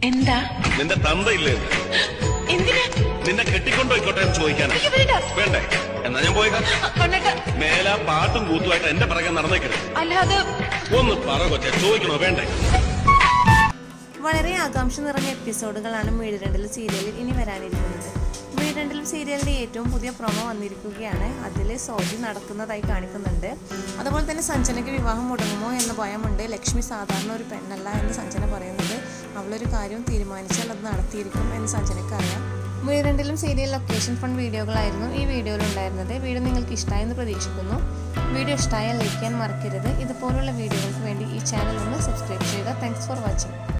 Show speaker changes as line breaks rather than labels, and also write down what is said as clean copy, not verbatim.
എന്താ
നിന്റെ തന്തയില്ലേ?
എന്തിനാ
നിന്നെ കെട്ടിക്കൊണ്ടോയിക്കോട്ടെ എന്ന് ചോദിക്കാനാ. വേണ്ടേ? എന്നാ ഞാൻ പോയേക്കാം. മേല പാട്ടും കൂത്തുമായിട്ട് എന്റെ പിറകെ നടന്നേക്കരുത്.
അല്ലാതെ
ഒന്ന് പറ കൊച്ചെ, ചോദിക്കണോ വേണ്ടേ?
വളരെ ആകാംക്ഷ നിറഞ്ഞ എപ്പിസോഡുകളാണ് വീട് സീരിയലിൽ ഇനി വരാനിരിക്കുന്നത്. വീട് സീരിയലിന്റെ ഏറ്റവും പുതിയ പ്രൊമോ വന്നിരിക്കുകയാണ്. അതിൽ സോജി നടക്കുന്നതായി കാണിക്കുന്നുണ്ട്. അതുപോലെ തന്നെ സഞ്ജനയ്ക്ക് വിവാഹം മുടങ്ങുമോ എന്ന ഭയമുണ്ട്. ലക്ഷ്മി സാധാരണ ഒരു പെണ്ണല്ല എന്ന് സഞ്ജന പറയുന്നത്. അവളൊരു കാര്യം തീരുമാനിച്ചാൽ അത് നടത്തിയിരിക്കും എന്ന് സഞ്ജനയ്ക്ക് അറിയാം. വീട് സീരിയൽ ലൊക്കേഷൻ ഫണ്ട് വീഡിയോകളായിരുന്നു ഈ വീഡിയോയിൽ ഉണ്ടായിരുന്നത്. വീഡിയോ നിങ്ങൾക്ക് ഇഷ്ടമായെന്ന് പ്രതീക്ഷിക്കുന്നു. വീഡിയോ ഇഷ്ടമായാൽ ലൈക്ക് ചെയ്യാൻ മറക്കരുത്. ഇതുപോലുള്ള വീഡിയോകൾക്ക് വേണ്ടി ഈ ചാനൽ ഒന്ന് സബ്സ്ക്രൈബ് ചെയ്യുക. Thanks for watching.